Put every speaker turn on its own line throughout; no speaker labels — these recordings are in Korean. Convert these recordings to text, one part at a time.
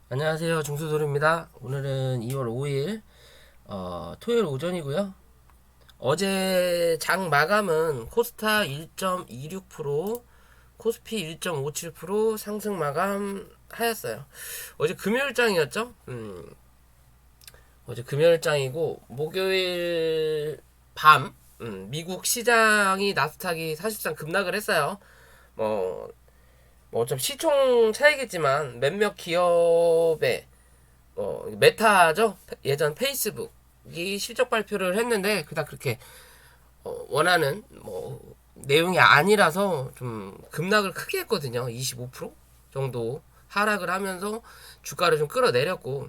안녕하세요. 중수돌입니다. 오늘은 2월 5일 토요일 오전이고요. 어제 장 마감은 코스타 1.26%, 코스피 1.57% 상승 마감 하였어요. 어제 금요일장이었죠? 어제 금요일장이고 목요일 밤 미국 시장이 나스닥이 사실상 급락을 했어요. 뭐, 어차피 시총 차이겠지만 몇몇 기업의 메타죠. 예전 페이스북이 실적 발표를 했는데 그닥 그렇게 원하는 내용이 아니라서 좀 급락을 크게 했거든요. 25% 정도 하락을 하면서 주가를 좀 끌어내렸고,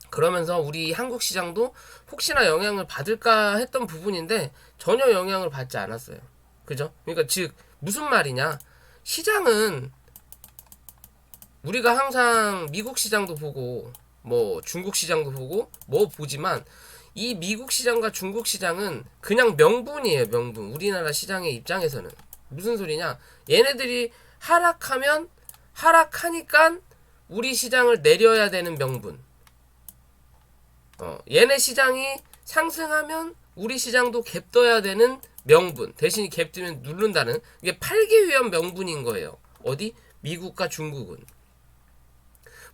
그러면서 우리 한국 시장도 혹시나 영향을 받을까 했던 부분인데 전혀 영향을 받지 않았어요. 그죠? 그러니까 즉 무슨 말이냐? 시장은 우리가 항상 미국 시장도 보고 중국 시장도 보고 보지만 이 미국 시장과 중국 시장은 그냥 명분이에요. 명분. 우리나라 시장의 입장에서는 무슨 소리냐? 얘네들이 하락하면 하락하니까 우리 시장을 내려야 되는 명분. 얘네 시장이 상승하면 우리 시장도 갭 떠야 되는 명분. 대신 갭 뜨면 누른다는, 이게 팔기 위한 명분인 거예요. 어디? 미국과 중국은.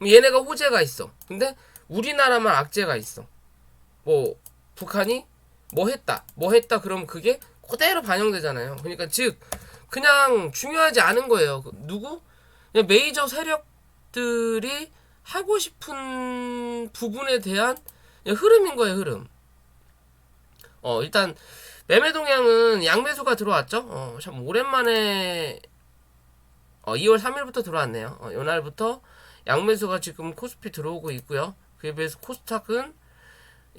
얘네가 호재가 있어. 근데 우리나라만 악재가 있어. 북한이 뭐 했다 그러면 그게 그대로 반영되잖아요. 그러니까 즉 그냥 중요하지 않은 거예요. 누구? 그냥 메이저 세력들이 하고 싶은 부분에 대한 흐름인 거예요. 흐름. 일단 매매 동향은 양매수가 들어왔죠. 참 오랜만에 2월 3일부터 들어왔네요. 이날부터 양매수가 지금 코스피 들어오고 있고요. 그에 비해서 코스닥은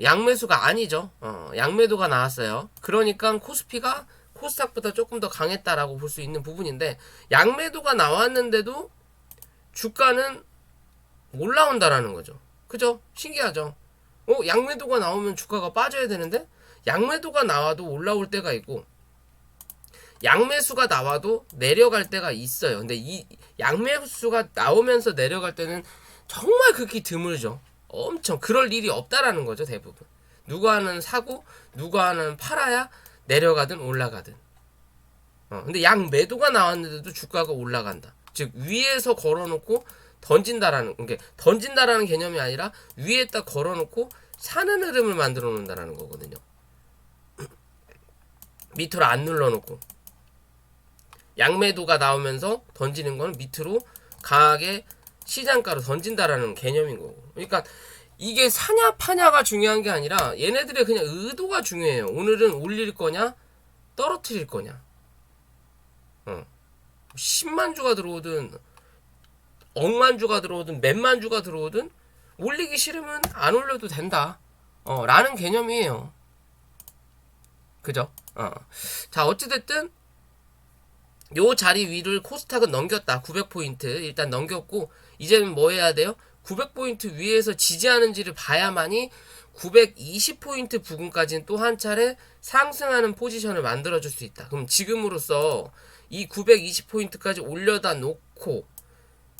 양매수가 아니죠. 양매도가 나왔어요. 그러니까 코스피가 코스닥보다 조금 더 강했다라고 볼 수 있는 부분인데, 양매도가 나왔는데도 주가는 올라온다라는 거죠. 그죠? 신기하죠? 양매도가 나오면 주가가 빠져야 되는데 양매도가 나와도 올라올 때가 있고 양매수가 나와도 내려갈 때가 있어요. 근데 이 양매수가 나오면서 내려갈 때는 정말 극히 드물죠. 엄청 그럴 일이 없다라는 거죠. 대부분 누가 하는 사고 누가 하는 팔아야 내려가든 올라가든. 근데 양매도가 나왔는데도 주가가 올라간다. 즉 위에서 걸어놓고 던진다라는, 그러니까 던진다라는 개념이 아니라 위에다 걸어놓고 사는 흐름을 만들어 놓는다라는 거거든요. 밑으로 안 눌러놓고 양매도가 나오면서 던지는 건 밑으로 강하게 시장가로 던진다라는 개념인 거고. 그러니까 이게 사냐 파냐가 중요한 게 아니라 얘네들의 그냥 의도가 중요해요. 오늘은 올릴 거냐 떨어뜨릴 거냐. 10만 주가 들어오든 억만 주가 들어오든 몇만 주가 들어오든 올리기 싫으면 안 올려도 된다. 라는 개념이에요. 그죠? 자, 어찌됐든 요 자리 위를 코스닥은 넘겼다. 900포인트 일단 넘겼고, 이제는 뭐 해야 돼요? 900포인트 위에서 지지하는지를 봐야만이 920포인트 부근까지는 또 한 차례 상승하는 포지션을 만들어줄 수 있다. 그럼 지금으로써 이 920포인트까지 올려다 놓고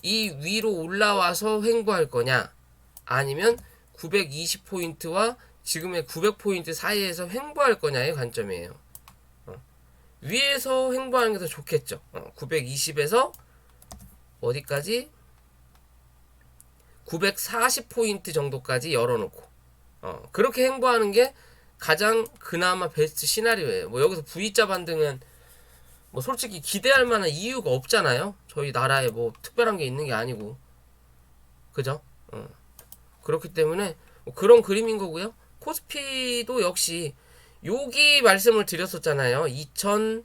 이 위로 올라와서 횡보할 거냐, 아니면 920포인트와 지금의 900포인트 사이에서 횡보할 거냐의 관점이에요. 위에서 횡보하는 게 더 좋겠죠. 920에서 어디까지? 940포인트 정도까지 열어놓고 그렇게 횡보하는 게 가장 그나마 베스트 시나리오예요. 여기서 V자 반등은 솔직히 기대할 만한 이유가 없잖아요. 저희 나라에 특별한 게 있는 게 아니고. 그죠? 그렇기 때문에 그런 그림인 거고요. 코스피도 역시 여기 말씀을 드렸었잖아요. 2010포인트,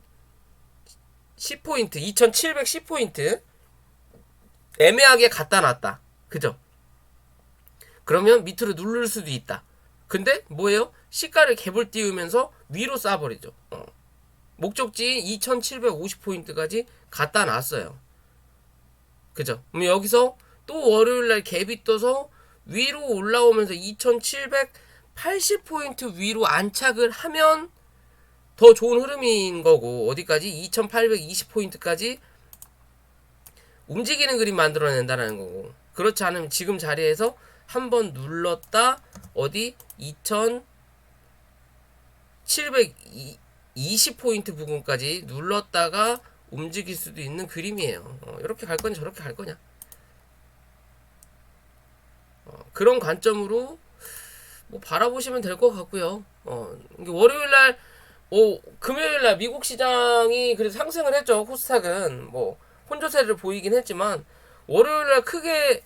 2710포인트 애매하게 갖다 놨다. 그죠? 그러면 밑으로 누를 수도 있다. 근데 뭐예요? 시가를 갭을 띄우면서 위로 쏴버리죠. 목적지인 2750포인트까지 갖다 놨어요. 그죠? 그럼 여기서 또 월요일날 갭이 떠서 위로 올라오면서 2780포인트 위로 안착을 하면 더 좋은 흐름인 거고, 어디까지? 2820포인트까지 움직이는 그림 만들어낸다는 거고. 그렇지 않으면 지금 자리에서 한번 눌렀다 어디 2720포인트 부분까지 눌렀다가 움직일 수도 있는 그림이에요. 이렇게 갈 거냐 저렇게 갈 거냐, 그런 관점으로 뭐 바라보시면 될 것 같고요. 월요일날 금요일날 미국 시장이 그래도 상승을 했죠. 코스닥은 뭐 혼조세를 보이긴 했지만 월요일날 크게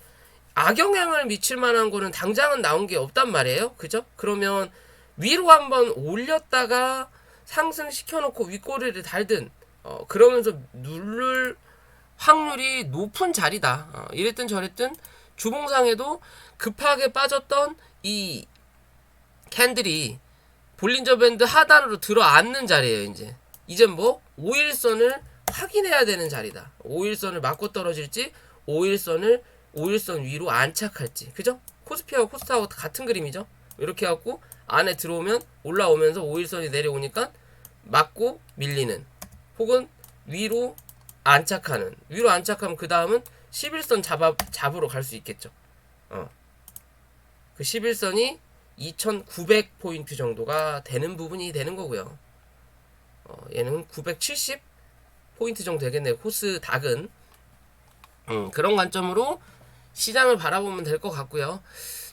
악영향을 미칠 만한 거는 당장은 나온 게 없단 말이에요. 그죠? 그러면 위로 한번 올렸다가 상승시켜놓고 윗꼬리를 달든 그러면서 누를 확률이 높은 자리다. 이랬든 저랬든 주봉상에도 급하게 빠졌던 이 캔들이 볼린저 밴드 하단으로 들어앉는 자리예요. 이제 뭐 5일선을 확인해야 되는 자리다. 5일선을 맞고 떨어질지 5일선 위로 안착할지. 그죠? 코스피하고 코스닥하고 같은 그림이죠. 이렇게 해갖고 안에 들어오면 올라오면서 5일선이 내려오니까 맞고 밀리는, 혹은 위로 안착하는. 위로 안착하면 그 다음은 11선 잡으러 갈 수 있겠죠. 그 11선이 2900포인트 정도가 되는 부분이 되는 거고요. 얘는 970포인트 정도 되겠네요. 코스닥은. 그런 관점으로 시장을 바라보면 될 것 같고요.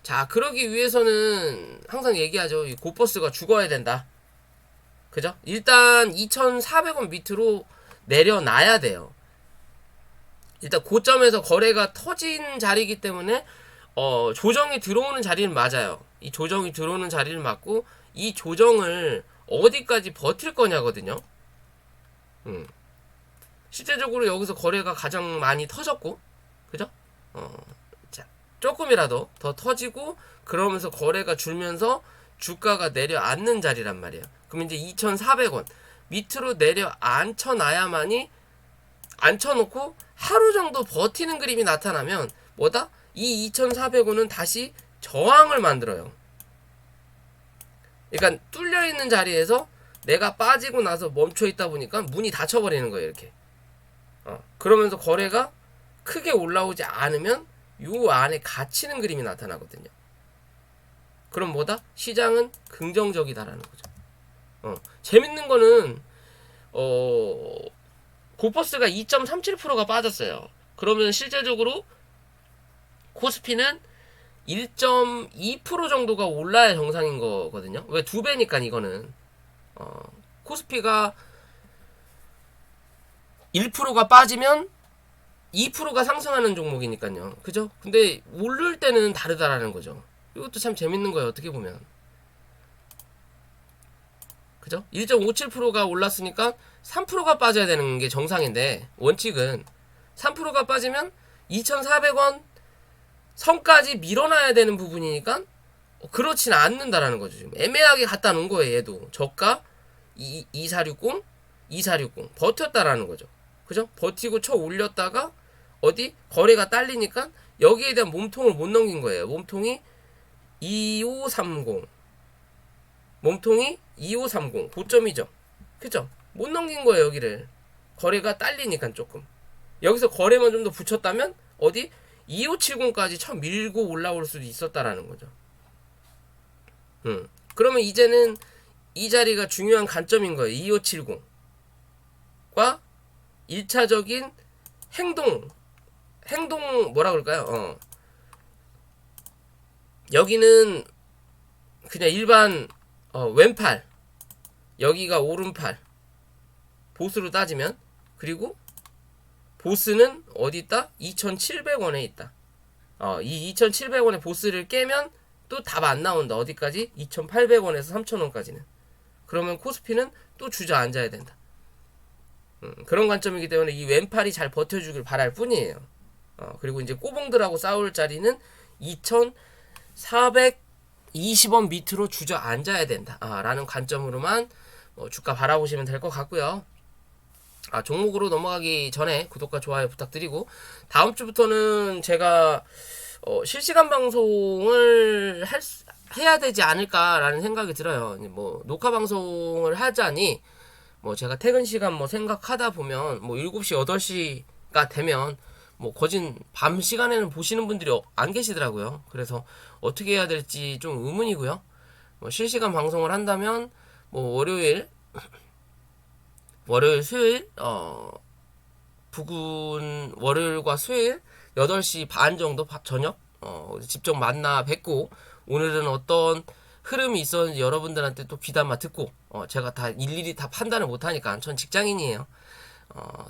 자, 그러기 위해서는 항상 얘기하죠. 이 고버스가 죽어야 된다. 그죠? 일단 2,400원 밑으로 내려놔야 돼요. 일단 고점에서 거래가 터진 자리이기 때문에 조정이 들어오는 자리는 맞아요. 이 조정이 들어오는 자리를 맞고 이 조정을 어디까지 버틸 거냐거든요. 실제적으로 여기서 거래가 가장 많이 터졌고, 그죠? 자, 조금이라도 더 터지고 그러면서 거래가 줄면서 주가가 내려앉는 자리란 말이에요. 그럼 이제 2,400원 밑으로 내려앉혀놔야만이, 앉혀놓고 하루 정도 버티는 그림이 나타나면 뭐다? 이 2,400원은 다시 저항을 만들어요. 그러니까 뚫려있는 자리에서 내가 빠지고 나서 멈춰있다 보니까 문이 닫혀버리는 거예요. 이렇게. 그러면서 거래가 크게 올라오지 않으면 요 안에 갇히는 그림이 나타나거든요. 그럼 뭐다? 시장은 긍정적이다라는 거죠. 재밌는 거는 고퍼스가 2.37%가 빠졌어요. 그러면 실제적으로 코스피는 1.2% 정도가 올라야 정상인 거거든요. 왜? 2배니까 이거는. 코스피가 1%가 빠지면 2%가 상승하는 종목이니까요. 그죠? 근데 오를 때는 다르다라는 거죠. 이것도 참 재밌는 거예요. 어떻게 보면. 그죠? 1.57%가 올랐으니까 3%가 빠져야 되는 게 정상인데, 원칙은 3%가 빠지면 2,400원 선까지 밀어놔야 되는 부분이니까 그렇진 않는다라는 거죠. 지금 애매하게 갖다 놓은 거예요. 얘도 저가 2460 버텼다라는 거죠. 그죠? 버티고 쳐 올렸다가 어디 거래가 딸리니까 여기에 대한 몸통을 못 넘긴 거예요. 몸통이 2530 고점이죠. 그죠? 못 넘긴 거예요. 여기를 거래가 딸리니까 조금. 여기서 거래만 좀 더 붙였다면 어디 2570까지 쳐 밀고 올라올 수도 있었다라는 거죠. 그러면 이제는 이 자리가 중요한 관점인 거예요. 2570과 1차적인 행동 뭐라 그럴까요? 여기는 그냥 일반 왼팔, 여기가 오른팔 보스로 따지면, 그리고 보스는 어디 있다? 2,700원에 있다. 이 2,700원의 보스를 깨면 또 답 안 나온다. 어디까지? 2,800원에서 3,000원까지는. 그러면 코스피는 또 주저앉아야 된다. 그런 관점이기 때문에 이 왼팔이 잘 버텨주길 바랄 뿐이에요. 그리고 이제 꼬봉들하고 싸울 자리는 2,420원 밑으로 주저앉아야 된다. 라는 관점으로만 주가 바라보시면 될 것 같고요. 종목으로 넘어가기 전에 구독과 좋아요 부탁드리고, 다음 주부터는 제가 실시간 방송을 해야 되지 않을까라는 생각이 들어요. 뭐 녹화 방송을 하자니 뭐 제가 퇴근 시간 뭐 생각하다 보면 뭐 7시 8시가 되면 뭐 거진 밤 시간에는 보시는 분들이 안 계시더라고요. 그래서 어떻게 해야 될지 좀 의문이고요. 뭐 실시간 방송을 한다면 뭐 월요일 수요일 부근 월요일과 수요일 8시 반 정도 저녁 직접 만나 뵙고 오늘은 어떤 흐름이 있었는지 여러분들한테 또 귀담아 듣고 제가 다 일일이 다 판단을 못하니까 전 직장인이에요.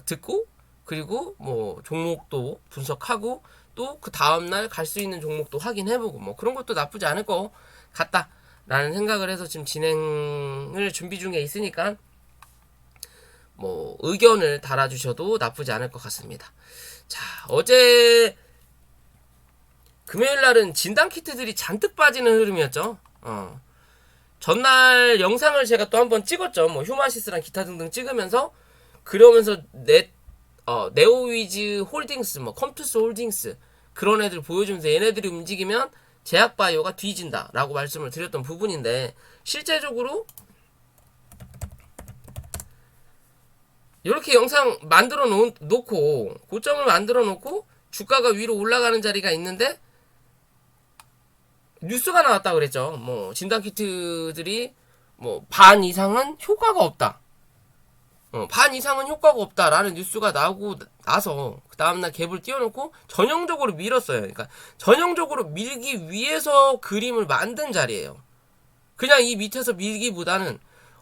듣고 그리고 뭐 종목도 분석하고 또 그 다음날 갈 수 있는 종목도 확인해보고 뭐 그런 것도 나쁘지 않을 것 같다라는 생각을 해서 지금 진행을 준비 중에 있으니까 뭐 의견을 달아주셔도 나쁘지 않을 것 같습니다. 자, 어제 금요일 날은 진단 키트들이 잔뜩 빠지는 흐름이었죠. 전날 영상을 제가 또 한번 찍었죠. 뭐 휴마시스랑 기타 등등 찍으면서 그러면서 네오위즈 홀딩스, 뭐 컴투스 홀딩스 그런 애들 보여주면서 얘네들이 움직이면 제약바이오가 뒤진다라고 말씀을 드렸던 부분인데 실제적으로 이렇게 영상 만들어 놓고 고점을 만들어 놓고 주가가 위로 올라가는 자리가 있는데 뉴스가 나왔다 그랬죠. 뭐 진단키트들이 뭐 반 이상은 효과가 없다. 반 이상은 효과가 없다라는 뉴스가 나오고 나서 그 다음날 갭을 띄워놓고 전형적으로 밀었어요. 그러니까 전형적으로 밀기 위해서 그림을 만든 자리예요. 그냥 이 밑에서 밀기보다는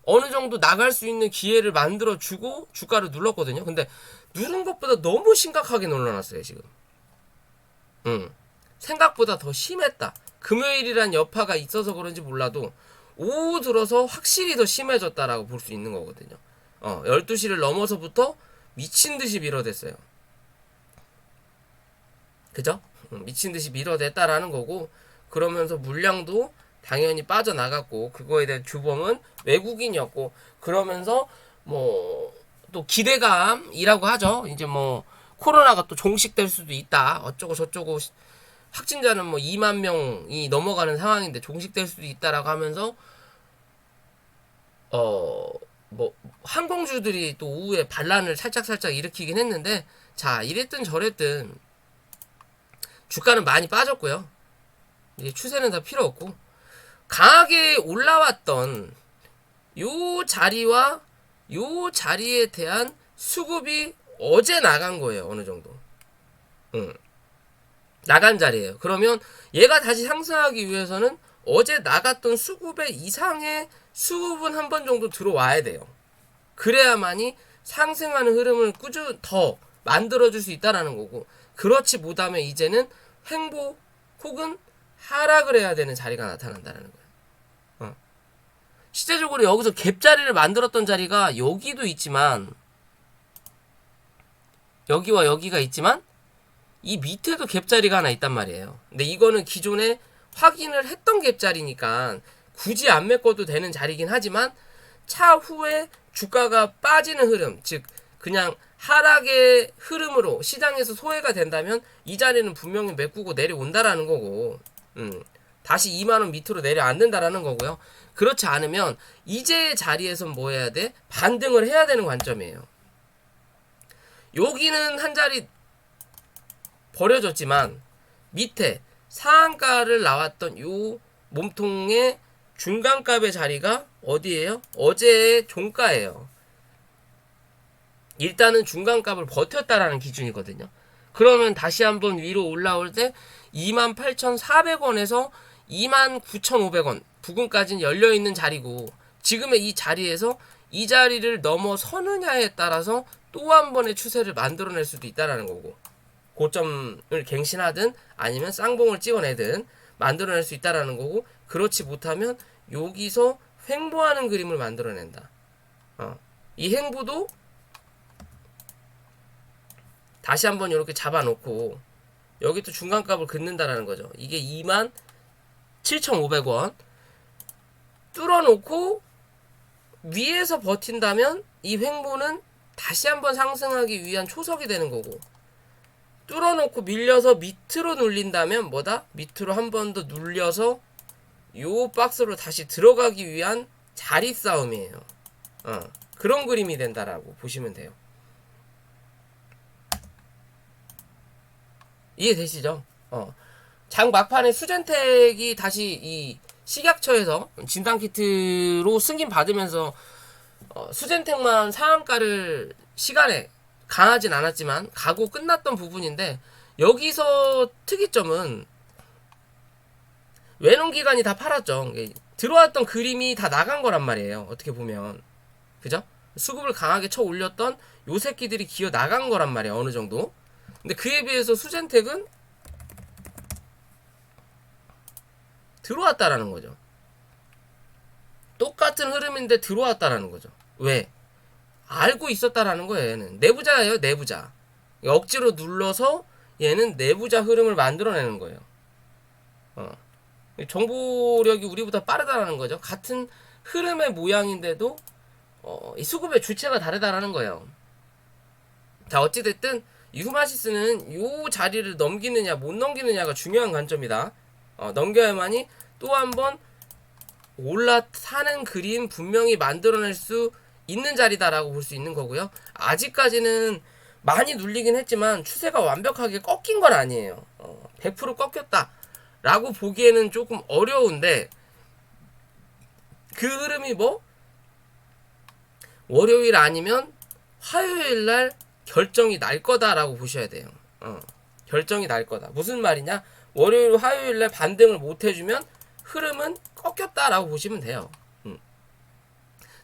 어느 정도 나갈 수 있는 기회를 만들어주고 주가를 눌렀거든요. 근데 누른 것보다 너무 심각하게 눌러놨어요, 지금. 생각보다 더 심했다. 금요일이란 여파가 있어서 그런지 몰라도 오후 들어서 확실히 더 심해졌다라고 볼 수 있는 거거든요. 12시를 넘어서부터 미친듯이 밀어댔어요. 그죠? 미친듯이 밀어댔다라는 거고 그러면서 물량도 당연히 빠져나갔고 그거에 대한 주범은 외국인이었고 그러면서 뭐 또 기대감이라고 하죠. 이제 뭐 코로나가 또 종식될 수도 있다. 어쩌고 저쩌고 확진자는 뭐 2만 명이 넘어가는 상황인데 종식될 수도 있다라고 하면서 뭐 항공주들이 또 오후에 반란을 살짝 일으키긴 했는데 자 이랬든 저랬든 주가는 많이 빠졌고요. 이제 추세는 다 필요 없고 강하게 올라왔던 요 자리와 요 자리에 대한 수급이 어제 나간 거예요. 어느 정도. 나간 자리예요. 그러면 얘가 다시 상승하기 위해서는 어제 나갔던 수급의 이상의 수급은 한 번 정도 들어와야 돼요. 그래야만이 상승하는 흐름을 더 만들어줄 수 있다라는 거고 그렇지 못하면 이제는 횡보 혹은 하락을 해야 되는 자리가 나타난다는 거예요. 실제적으로 여기서 갭자리를 만들었던 자리가 여기도 있지만 여기와 여기가 있지만 이 밑에도 갭자리가 하나 있단 말이에요. 근데 이거는 기존에 확인을 했던 갭자리니까 굳이 안 메꿔도 되는 자리긴 하지만 차후에 주가가 빠지는 흐름, 즉 그냥 하락의 흐름으로 시장에서 소외가 된다면 이 자리는 분명히 메꾸고 내려온다라는 거고 다시 2만원 밑으로 내려앉는다라는 거고요. 그렇지 않으면 이제의 자리에선 뭐 해야 돼? 반등을 해야 되는 관점이에요. 여기는 한 자리 버려졌지만 밑에 상한가를 나왔던 요 몸통의 중간값의 자리가 어디예요? 어제의 종가예요. 일단은 중간값을 버텼다라는 기준이거든요. 그러면 다시 한번 위로 올라올 때 28,400원에서 29,500원 부근까지는 열려있는 자리고 지금의 이 자리에서 이 자리를 넘어서느냐에 따라서 또 한 번의 추세를 만들어낼 수도 있다라는 거고 고점을 갱신하든 아니면 쌍봉을 찍어내든 만들어낼 수 있다라는 거고 그렇지 못하면 여기서 횡보하는 그림을 만들어낸다. 이 횡보도 다시 한번 이렇게 잡아놓고 여기 또 중간값을 긋는다라는 거죠. 이게 27,500원 뚫어놓고 위에서 버틴다면 이 횡보는 다시 한번 상승하기 위한 초석이 되는 거고 뚫어놓고 밀려서 밑으로 눌린다면 뭐다? 밑으로 한 번 더 눌려서 요 박스로 다시 들어가기 위한 자리 싸움이에요. 그런 그림이 된다라고 보시면 돼요. 이해되시죠? 장 막판에 수젠텍이 다시 이 식약처에서 진단키트로 승인 받으면서 수젠텍만 상한가를 시간에 강하진 않았지만 가고 끝났던 부분인데, 여기서 특이점은 외농기관이 다 팔았죠. 들어왔던 그림이 다 나간 거란 말이에요. 어떻게 보면. 그죠? 수급을 강하게 쳐 올렸던 요 새끼들이 기어 나간 거란 말이에요. 어느 정도. 근데 그에 비해서 수젠텍은 들어왔다라는 거죠. 똑같은 흐름인데 들어왔다라는 거죠. 왜? 알고 있었다라는 거예요. 얘는 내부자예요. 내부자. 억지로 눌러서 얘는 내부자 흐름을 만들어내는 거예요. 정보력이 우리보다 빠르다라는 거죠. 같은 흐름의 모양인데도 이 수급의 주체가 다르다라는 거예요. 자, 어찌됐든 이 후마시스는 요 자리를 넘기느냐 못 넘기느냐가 중요한 관점이다. 넘겨야만이 또 한번 올라타는 그림 분명히 만들어낼 수 있는 자리다라고 볼 수 있는 거고요. 아직까지는 많이 눌리긴 했지만 추세가 완벽하게 꺾인 건 아니에요. 100% 꺾였다 라고 보기에는 조금 어려운데, 그 흐름이 뭐 월요일 아니면 화요일 날 결정이 날 거다라고 보셔야 돼요. 결정이 날 거다. 무슨 말이냐? 월요일 화요일 날 반등을 못 해주면 흐름은 꺾였다라고 보시면 돼요.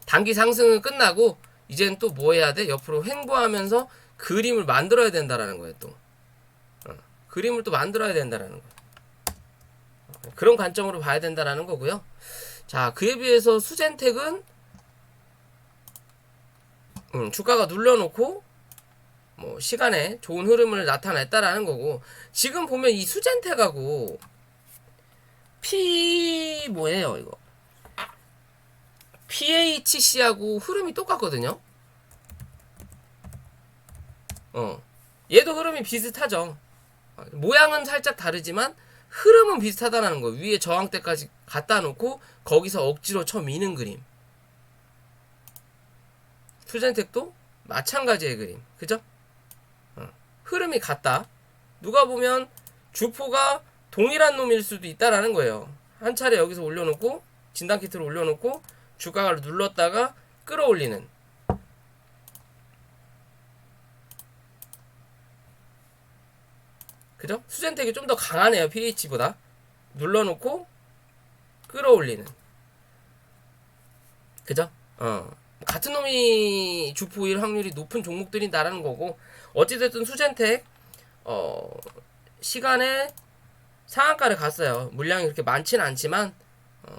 단기 상승은 끝나고 이제는 또 뭐 해야 돼? 옆으로 횡보하면서 그림을 만들어야 된다라는 거예요. 또 그림을 또 만들어야 된다라는 거예요. 그런 관점으로 봐야 된다라는 거고요. 자, 그에 비해서 수젠텍은 주가가 눌러놓고 뭐 시간에 좋은 흐름을 나타냈다라는 거고, 지금 보면 이 수젠텍하고 뭐예요 이거? PHC하고 흐름이 똑같거든요. 얘도 흐름이 비슷하죠. 모양은 살짝 다르지만 흐름은 비슷하다는 거예요. 위에 저항대까지 갖다 놓고 거기서 억지로 쳐 미는 그림. 수젠텍도 마찬가지의 그림. 그죠? 흐름이 같다. 누가 보면 주포가 동일한 놈일 수도 있다라는 거예요. 한 차례 여기서 올려놓고 진단키트를 올려놓고 주가를 눌렀다가 끌어올리는. 그죠? 수젠텍이 좀 더 강하네요. PH보다. 눌러놓고 끌어올리는. 그죠? 같은 놈이 주포일 확률이 높은 종목들이다라는 거고, 어찌됐든 수젠텍 시간에 상한가를 갔어요. 물량이 그렇게 많지는 않지만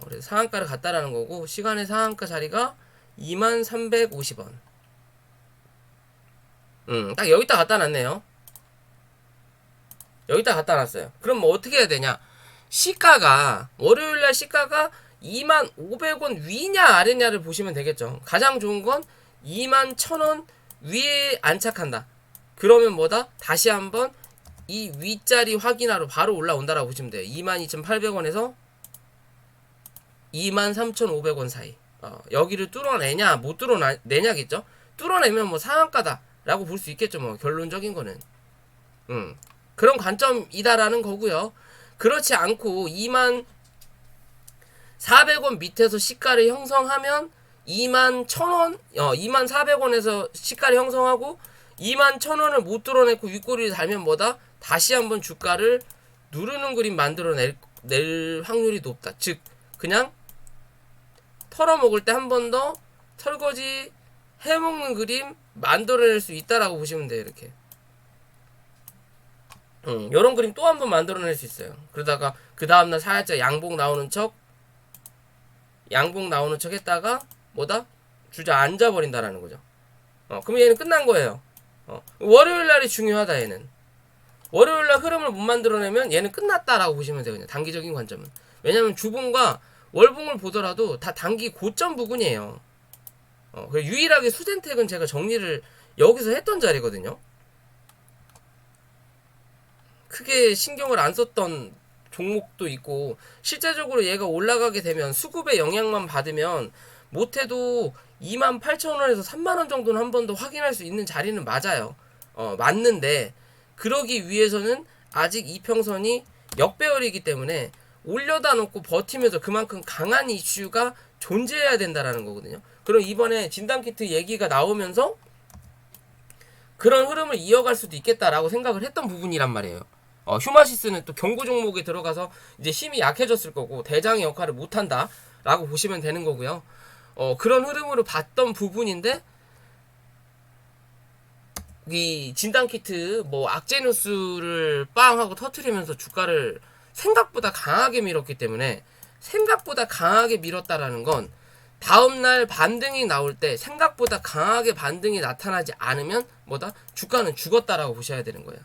그래서 상한가를 갔다라는 거고, 시간의 상한가 자리가 2350원. 딱 여기다 갖다 놨네요. 여기다 갖다 놨어요. 그럼 뭐 어떻게 해야 되냐? 시가가 월요일날 시가가 2500원 위냐 아래냐를 보시면 되겠죠. 가장 좋은 건 21000원 위에 안착한다. 그러면 뭐다? 다시 한번 이 윗자리 확인하러 바로 올라온다라고 보시면 돼요. 22,800원에서 23,500원 사이. 여기를 뚫어내냐 못 뚫어내냐겠죠. 뚫어내면 뭐 상한가다 라고 볼 수 있겠죠. 뭐 결론적인 거는 그런 관점이다라는 거고요. 그렇지 않고 24,000원 밑에서 시가를 형성하면 21,000원 24,000원에서 시가를 형성하고 21,000원을 못 뚫어내고 윗꼬리를 달면 뭐다? 다시 한번 주가를 누르는 그림 만들어낼 확률이 높다. 즉 그냥 털어먹을 때 한 번 더 설거지 해먹는 그림 만들어낼 수 있다라고 보시면 돼요. 이렇게 요런 그림 또 한 번 만들어낼 수 있어요. 그러다가 그 다음날 살짝 양봉 나오는 척 했다가 뭐다? 주저앉아 버린다라는 거죠. 그럼 얘는 끝난 거예요. 월요일날이 중요하다. 얘는 월요일날 흐름을 못 만들어내면 얘는 끝났다라고 보시면 돼요. 그냥 단기적인 관점은. 왜냐면 주봉과 월봉을 보더라도 다 단기 고점 부근이에요. 유일하게 수젠텍은 제가 정리를 여기서 했던 자리거든요. 크게 신경을 안 썼던 종목도 있고, 실제적으로 얘가 올라가게 되면 수급의 영향만 받으면 못해도 28,000원에서 30,000원 정도는 한 번 더 확인할 수 있는 자리는 맞아요. 맞는데 그러기 위해서는 아직 이평선이 역배열이기 때문에 올려다 놓고 버티면서 그만큼 강한 이슈가 존재해야 된다라는 거거든요. 그럼 이번에 진단키트 얘기가 나오면서 그런 흐름을 이어갈 수도 있겠다라고 생각을 했던 부분이란 말이에요. 휴마시스는 또 경고 종목에 들어가서 이제 힘이 약해졌을 거고 대장의 역할을 못한다라고 보시면 되는 거고요. 그런 흐름으로 봤던 부분인데 이 진단키트 뭐 악재뉴스를 빵 하고 터트리면서 주가를 생각보다 강하게 밀었기 때문에 생각보다 강하게 밀었다라는 건 다음날 반등이 나올 때 생각보다 강하게 반등이 나타나지 않으면 뭐다? 주가는 죽었다라고 보셔야 되는 거예요.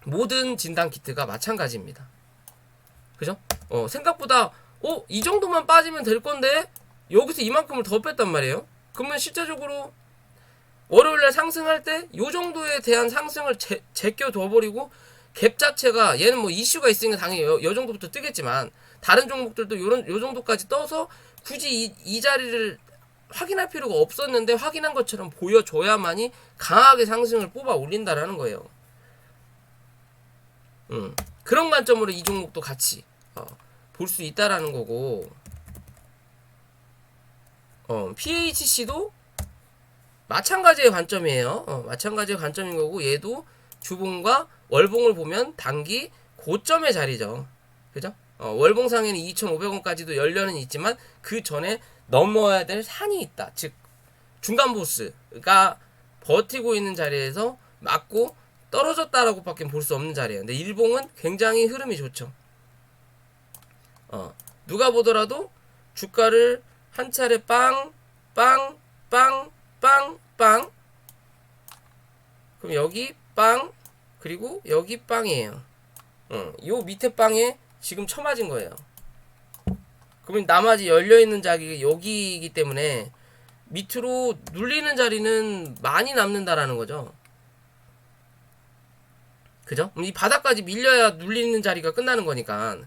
모든 진단키트가 마찬가지입니다. 그죠? 생각보다 이 정도만 빠지면 될 건데 여기서 이만큼을 더 뺐단 말이에요. 그러면 실제적으로 월요일날 상승할 때 요 정도에 대한 상승을 제껴둬버리고 갭 자체가 얘는 뭐 이슈가 있으니까 당연히 요 정도부터 뜨겠지만 다른 종목들도 요 정도까지 떠서 굳이 이 자리를 확인할 필요가 없었는데 확인한 것처럼 보여줘야만이 강하게 상승을 뽑아 올린다라는 거예요. 그런 관점으로 이 종목도 같이 볼 수 있다라는 거고, PHC도 마찬가지의 관점이에요. 마찬가지의 관점인 거고, 얘도 주봉과 월봉을 보면 단기 고점의 자리죠. 그죠? 월봉상에는 2,500원까지도 연료는 있지만 그 전에 넘어야 될 산이 있다. 즉 중간 보스가 버티고 있는 자리에서 맞고 떨어졌다라고 밖에 볼 수 없는 자리예요. 근데 일봉은 굉장히 흐름이 좋죠. 누가 보더라도 주가를 한 차례 빵, 빵, 빵, 빵, 빵. 그럼 여기 빵, 그리고 여기 빵이에요. 요 밑에 빵에 지금 쳐맞은 거예요. 그러면 나머지 열려있는 자리가 여기이기 때문에 밑으로 눌리는 자리는 많이 남는다라는 거죠. 그죠? 이 바닥까지 밀려야 눌리는 자리가 끝나는 거니까.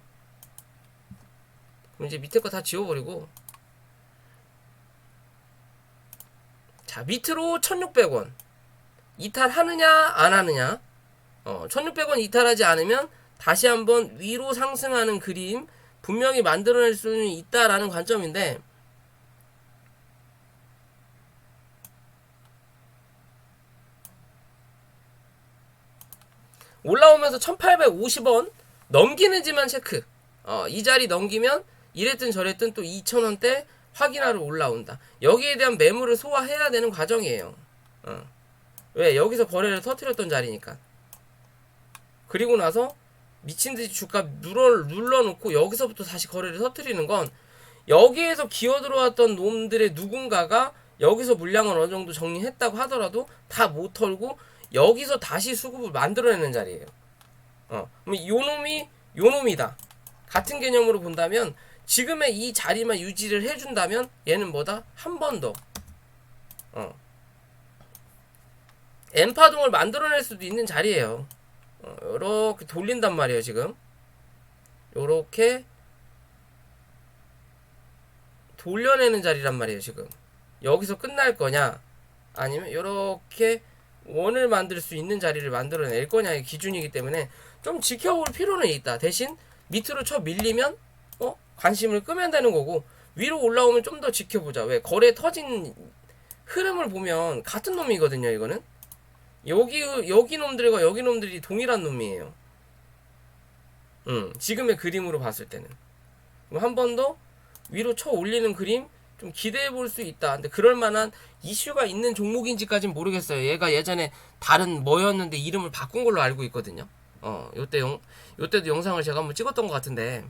그럼 이제 밑에 거 다 지워버리고, 자, 밑으로 1600원 이탈하느냐 안 하느냐. 1600원 이탈하지 않으면 다시 한번 위로 상승하는 그림 분명히 만들어낼 수는 있다라는 관점인데, 올라오면서 1850원 넘기는지만 체크. 이 자리 넘기면 이랬든 저랬든 또 2000원대 확인하러 올라온다. 여기에 대한 매물을 소화해야 되는 과정이에요. 왜? 여기서 거래를 터뜨렸던 자리니까. 그리고 나서 미친듯이 주가 눌러놓고 여기서부터 다시 거래를 터뜨리는 건 여기에서 기어 들어왔던 놈들의 누군가가 여기서 물량을 어느 정도 정리했다고 하더라도 다 못 털고 여기서 다시 수급을 만들어내는 자리예요. 그럼 요 놈이다. 같은 개념으로 본다면 지금의 이 자리만 유지를 해준다면 얘는 뭐다? 한 번 더 N파동을 만들어낼 수도 있는 자리예요. 요렇게 돌린단 말이에요. 지금 요렇게 돌려내는 자리란 말이에요. 지금 여기서 끝날 거냐 아니면 요렇게 원을 만들 수 있는 자리를 만들어낼 거냐의 기준이기 때문에 좀 지켜볼 필요는 있다. 대신 밑으로 쳐 밀리면 관심을 끄면 되는 거고, 위로 올라오면 좀 더 지켜보자. 왜? 거래 터진 흐름을 보면 같은 놈이거든요. 이거는 여기 놈들과 여기 놈들이 동일한 놈이에요. 지금의 그림으로 봤을 때는 한 번 더 위로 쳐 올리는 그림 좀 기대해 볼 수 있다. 근데 그럴 만한 이슈가 있는 종목인지까지는 모르겠어요. 얘가 예전에 다른 뭐였는데 이름을 바꾼 걸로 알고 있거든요. 요때도 영상을 제가 한번 찍었던 것 같은데,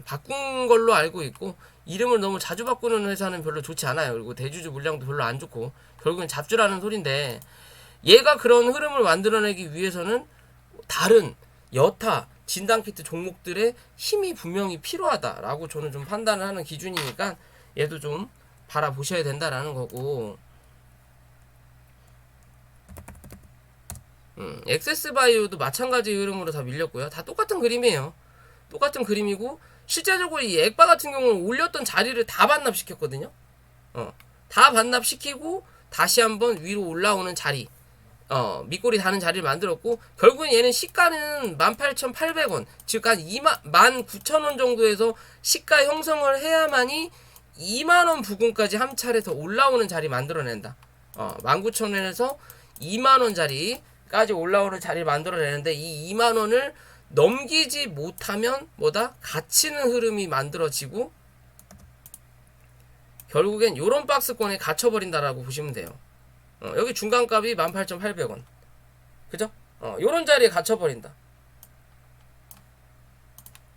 바꾼 걸로 알고 있고, 이름을 너무 자주 바꾸는 회사는 별로 좋지 않아요. 그리고 대주주 물량도 별로 안 좋고, 결국엔 잡주라는 소린데, 얘가 그런 흐름을 만들어내기 위해서는 다른 여타 진단키트 종목들의 힘이 분명히 필요하다라고 저는 좀 판단을 하는 기준이니까 얘도 좀 바라보셔야 된다라는 거고, 엑세스바이오도 마찬가지 흐름으로 다 밀렸고요. 다 똑같은 그림이에요. 똑같은 그림이고, 실제적으로 이 액바 같은 경우는 올렸던 자리를 다 반납시켰거든요. 다 반납시키고 다시 한번 위로 올라오는 자리, 밑꼬리 다는 자리를 만들었고, 결국엔 얘는 시가는 18,800원, 즉 한 19,000원 정도에서 시가 형성을 해야만이 2만원 부근까지 한 차례 더 올라오는 자리 만들어낸다. 19,000원에서 2만원 자리까지 올라오는 자리를 만들어내는데, 이 2만원을 넘기지 못하면 뭐다? 갇히는 흐름이 만들어지고, 결국엔 요런 박스권에 갇혀버린다라고 보시면 돼요. 여기 중간값이 18,800원. 그죠? 요런 자리에 갇혀버린다.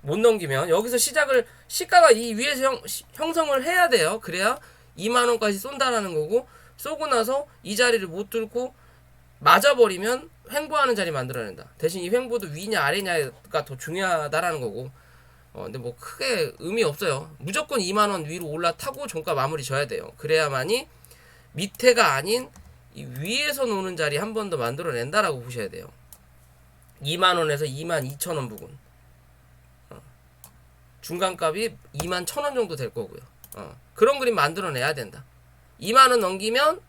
못 넘기면 여기서 시가가 이 위에서 형성을 해야 돼요. 그래야 2만원까지 쏜다라는 거고, 쏘고 나서 이 자리를 못 뚫고 맞아버리면 횡보하는 자리 만들어낸다. 대신 이 횡보도 위냐 아래냐가 더 중요하다라는 거고, 근데 뭐 크게 의미 없어요. 무조건 2만원 위로 올라타고 종가 마무리 져야 돼요. 그래야만이 밑에가 아닌 이 위에서 노는 자리 한 번 더 만들어낸다라고 보셔야 돼요. 2만원에서 22,000원 부근. 중간값이 21,000원 정도 될 거고요. 그런 그림 만들어내야 된다. 2만원 넘기면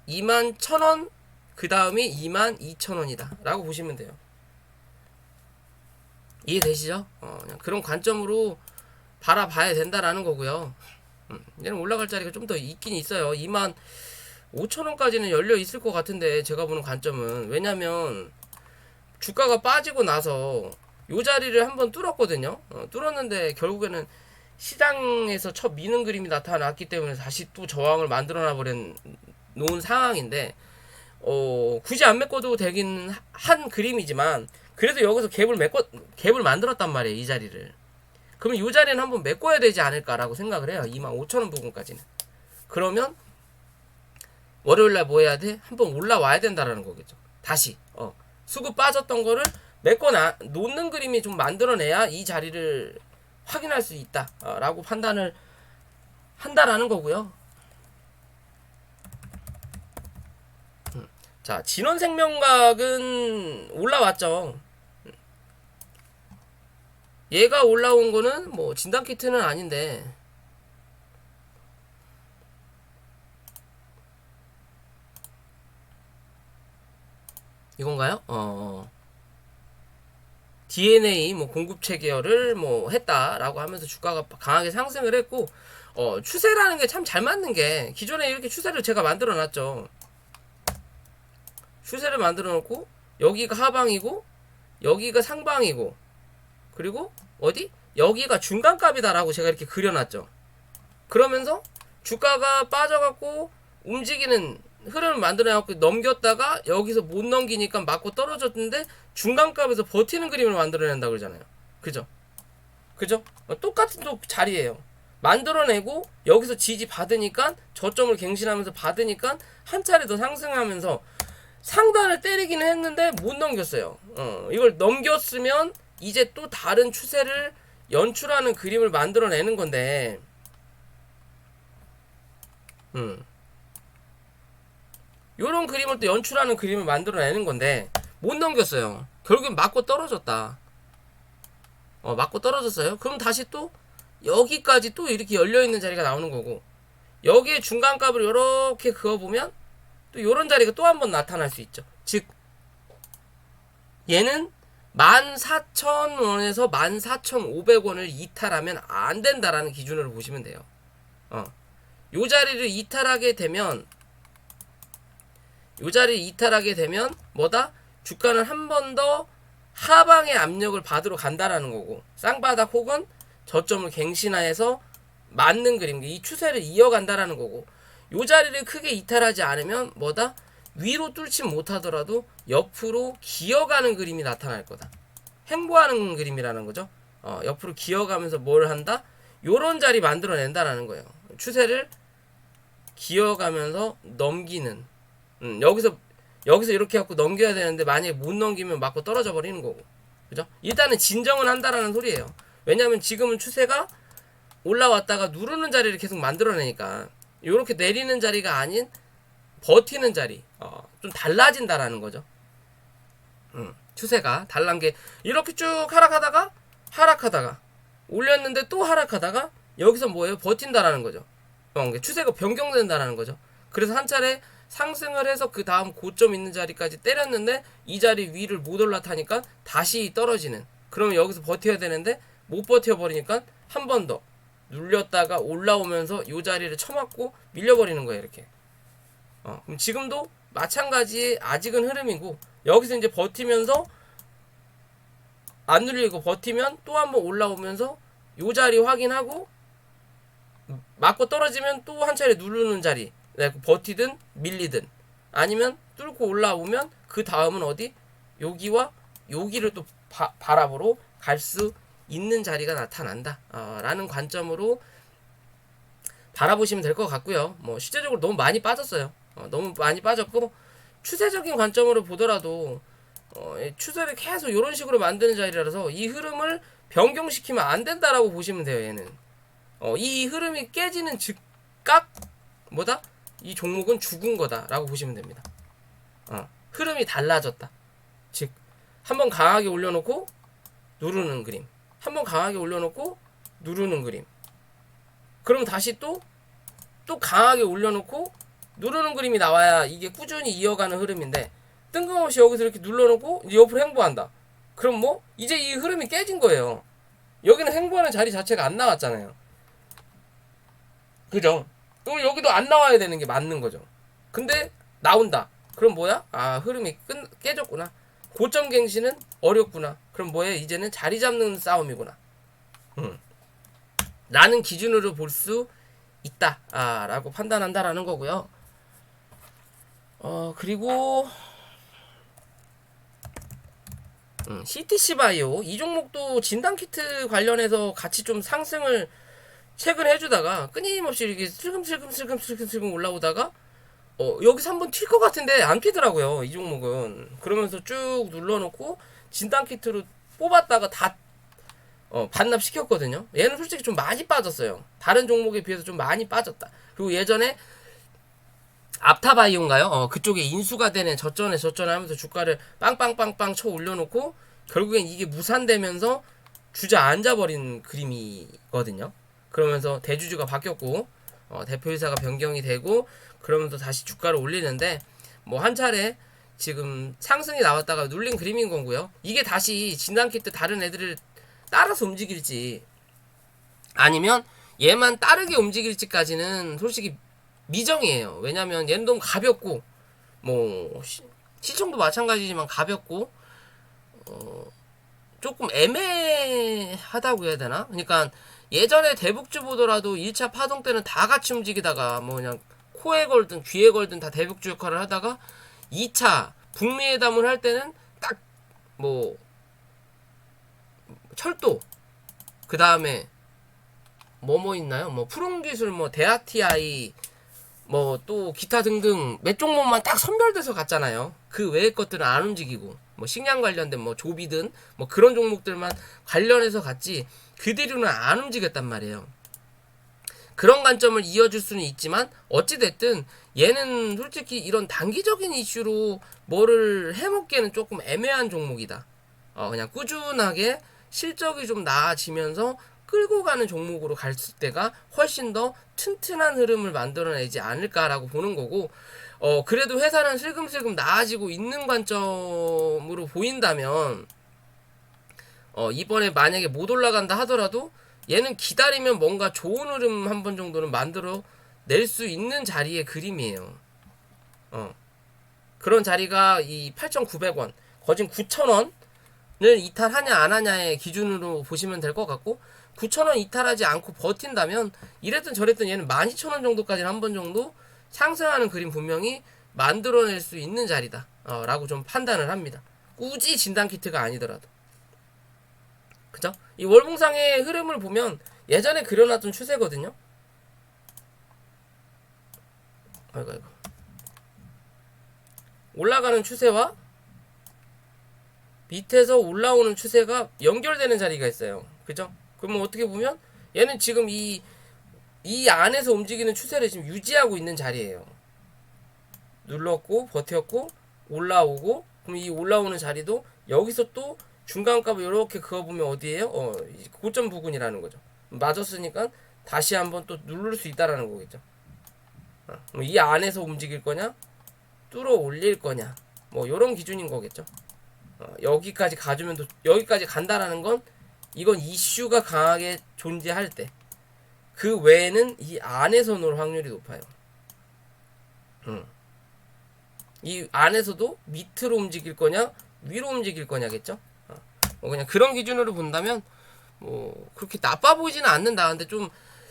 21,000원, 그 다음이 22,000원이다 라고 보시면 돼요. 이해되시죠? 그냥 그런 관점으로 바라봐야 된다라는 거고요. 얘는 올라갈 자리가 좀 더 있긴 있어요. 25,000원까지는 열려 있을 것 같은데, 제가 보는 관점은. 왜냐면 주가가 빠지고 나서 요 자리를 한번 뚫었거든요. 뚫었는데 결국에는 시장에서 첫 미는 그림이 나타났기 때문에 다시 또 저항을 만들어 놓은 상황인데, 굳이 안 메꿔도 되긴 한 그림이지만, 그래도 여기서 갭을 만들었단 말이에요, 이 자리를. 그러면 이 자리는 한번 메꿔야 되지 않을까라고 생각을 해요. 25,000원 부분까지는. 그러면 월요일날 뭐 해야 돼? 한번 올라와야 된다라는 거겠죠. 다시 수급 빠졌던 거를 메꿔 놓는 그림이 좀 만들어내야 이 자리를 확인할 수 있다 라고 판단을 한다라는 거고요. 자, 진원생명각은 올라왔죠. 얘가 올라온 거는 뭐 진단키트는 아닌데, 이건가요? DNA 뭐 공급 체계열을 뭐 했다라고 하면서 주가가 강하게 상승을 했고, 추세라는 게 참 잘 맞는 게, 기존에 이렇게 추세를 제가 만들어 놨죠. 추세를 만들어 놓고 여기가 하방이고 여기가 상방이고, 그리고 어디? 여기가 중간값이다라고 제가 이렇게 그려놨죠. 그러면서 주가가 빠져갖고 움직이는 흐름을 만들어갖고 넘겼다가 여기서 못 넘기니까 맞고 떨어졌는데 중간값에서 버티는 그림을 만들어낸다 그러잖아요. 그죠? 그죠? 똑같은 또 자리예요. 만들어내고 여기서 지지 받으니까, 저점을 갱신하면서 받으니까 한 차례 더 상승하면서 상단을 때리기는 했는데 못 넘겼어요. 이걸 넘겼으면 이제 또 다른 추세를 연출하는 그림을 만들어내는 건데, 요런 그림을 또 연출하는 그림을 만들어내는 건데 못 넘겼어요. 결국엔 맞고 떨어졌다. 맞고 떨어졌어요. 그럼 다시 또 여기까지 또 이렇게 열려있는 자리가 나오는 거고, 여기에 중간값을 이렇게 그어보면 또 요런 자리가 또 한 번 나타날 수 있죠. 즉 얘는 14,000원에서 14,500원을 이탈하면 안 된다라는 기준으로 보시면 돼요. 요 자리를 이탈하게 되면 뭐다? 주가는 한 번 더 하방의 압력을 받으러 간다라는 거고, 쌍바닥 혹은 저점을 갱신하여서 맞는 그림, 이 추세를 이어간다라는 거고, 요 자리를 크게 이탈하지 않으면 뭐다? 위로 뚫지 못하더라도 옆으로 기어가는 그림이 나타날 거다. 횡보하는 그림이라는 거죠. 옆으로 기어가면서 뭘 한다? 요런 자리 만들어낸다라는 거예요. 추세를 기어가면서 넘기는, 여기서 이렇게 갖고 넘겨야 되는데 만약에 못 넘기면 맞고 떨어져 버리는 거고, 그죠? 일단은 진정은 한다라는 소리예요. 왜냐면 지금은 추세가 올라왔다가 누르는 자리를 계속 만들어내니까, 요렇게 내리는 자리가 아닌 버티는 자리, 좀 달라진다라는 거죠. 추세가 달란 게, 이렇게 쭉 하락하다가 올렸는데 또 하락하다가 여기서 뭐예요? 버틴다라는 거죠. 추세가 변경된다라는 거죠. 그래서 한 차례 상승을 해서 그 다음 고점 있는 자리까지 때렸는데 이 자리 위를 못 올라타니까 다시 떨어지는. 그러면 여기서 버텨야 되는데 못 버텨버리니까 한 번 더 눌렸다가 올라오면서 이 자리를 쳐맞고 밀려버리는 거예요. 이렇게. 그럼 지금도 마찬가지의 아직은 흐름이고 여기서 이제 버티면서 안 눌리고 버티면 또 한 번 올라오면서 이 자리 확인하고 맞고 떨어지면 또 한 차례 누르는 자리, 버티든 밀리든 아니면 뚫고 올라오면 그 다음은 어디? 여기와 여기를 또 바라보러 갈 수 있는 자리가 나타난다 라는 관점으로 바라보시면 될 것 같고요. 뭐 실제적으로 너무 많이 빠졌어요. 너무 많이 빠졌고 추세적인 관점으로 보더라도 추세를 계속 이런 식으로 만드는 자리라서 이 흐름을 변경시키면 안 된다라고 보시면 돼요. 얘는 이 흐름이 깨지는 즉각 뭐다? 이 종목은 죽은 거다라고 보시면 됩니다. 흐름이 달라졌다. 즉 한번 강하게 올려놓고 누르는 그림, 한번 강하게 올려놓고 누르는 그림. 그럼 다시 또 강하게 올려놓고 누르는 그림이 나와야 이게 꾸준히 이어가는 흐름인데 뜬금없이 여기서 이렇게 눌러놓고 이제 옆으로 횡보한다. 그럼 뭐 이제 이 흐름이 깨진 거예요. 여기는 횡보하는 자리 자체가 안 나왔잖아요. 그죠? 또 여기도 안 나와야 되는 게 맞는 거죠. 근데 나온다. 그럼 뭐야? 흐름이 깨졌구나. 고점 갱신은 어렵구나. 그럼 뭐야? 이제는 자리 잡는 싸움이구나. 라는 기준으로 볼 수 있다. 라고 판단한다라는 거고요. 그리고 CTC 바이오 이 종목도 진단키트 관련해서 같이 좀 상승을 최근 해주다가 끊임없이 이렇게 슬금슬금 올라오다가 여기서 한번 튈 것 같은데 안 튀더라고요. 이 종목은. 그러면서 쭉 눌러놓고 진단키트로 뽑았다가 다 반납시켰거든요. 얘는 솔직히 좀 많이 빠졌어요. 다른 종목에 비해서 좀 많이 빠졌다. 그리고 예전에 앞타바이오인가요? 그쪽에 인수가 되는 저전에 하면서 주가를 빵빵빵빵 쳐 올려놓고 결국엔 이게 무산되면서 주저앉아버린 그림이거든요. 그러면서 대주주가 바뀌었고 대표이사가 변경이 되고 그러면서 다시 주가를 올리는데 뭐 한 차례 지금 상승이 나왔다가 눌린 그림인 거고요. 이게 다시 진단키트 다른 애들을 따라서 움직일지 아니면 얘만 따르게 움직일지까지는 솔직히 미정이에요. 왜냐면 얘는 너무 가볍고 뭐 시청도 마찬가지지만 가볍고 조금 애매하다고 해야 되나? 그러니까 예전에 대북주 보더라도 1차 파동 때는 다 같이 움직이다가 뭐 그냥 코에 걸든 귀에 걸든 다 대북주 역할을 하다가 2차 북미회담을 할 때는 딱 뭐 철도 그 다음에 뭐 있나요? 뭐 푸른기술 뭐 대아TI 뭐 또 기타 등등 몇 종목만 딱 선별돼서 갔잖아요. 그 외의 것들은 안 움직이고 뭐 식량 관련된 뭐 조비든 뭐 그런 종목들만 관련해서 갔지 그 뒤로는 안 움직였단 말이에요. 그런 관점을 이어줄 수는 있지만 어찌됐든 얘는 솔직히 이런 단기적인 이슈로 뭐를 해먹기에는 조금 애매한 종목이다. 그냥 꾸준하게 실적이 좀 나아지면서 끌고 가는 종목으로 갈 때가 훨씬 더 튼튼한 흐름을 만들어내지 않을까라고 보는 거고 그래도 회사는 슬금슬금 나아지고 있는 관점으로 보인다면 이번에 만약에 못 올라간다 하더라도 얘는 기다리면 뭔가 좋은 흐름 한 번 정도는 만들어 낼 수 있는 자리의 그림이에요. 그런 자리가 이 8,900원 거진 9,000원을 이탈하냐 안 하냐의 기준으로 보시면 될 것 같고 9,000원 이탈하지 않고 버틴다면 이랬든 저랬든 얘는 12,000원 정도까지는 한 번 정도 상승하는 그림 분명히 만들어낼 수 있는 자리다 라고 좀 판단을 합니다. 굳이 진단키트가 아니더라도. 그죠? 이 월봉상의 흐름을 보면 예전에 그려놨던 추세거든요. 아이고. 올라가는 추세와 밑에서 올라오는 추세가 연결되는 자리가 있어요. 그죠? 그러면 어떻게 보면 얘는 지금 이 안에서 움직이는 추세를 지금 유지하고 있는 자리예요. 눌렀고 버텼고 올라오고 그럼 이 올라오는 자리도 여기서 또 중간값을 이렇게 그어보면 어디예요? 고점 부근이라는 거죠. 맞았으니까 다시 한번 또 누를 수 있다라는 거겠죠. 이 안에서 움직일 거냐? 뚫어 올릴 거냐, 뭐 요런 기준인 거겠죠. 여기까지 가주면 여기까지 간다라는 건 이건 이슈가 강하게 존재할 때, 그 외에는 이 안에서 놓을 확률이 높아요. 이 안에서도 밑으로 움직일 거냐 위로 움직일 거냐겠죠. 뭐 그냥 그런 기준으로 본다면 뭐 그렇게 나빠 보이지는 않는다. 근데 좀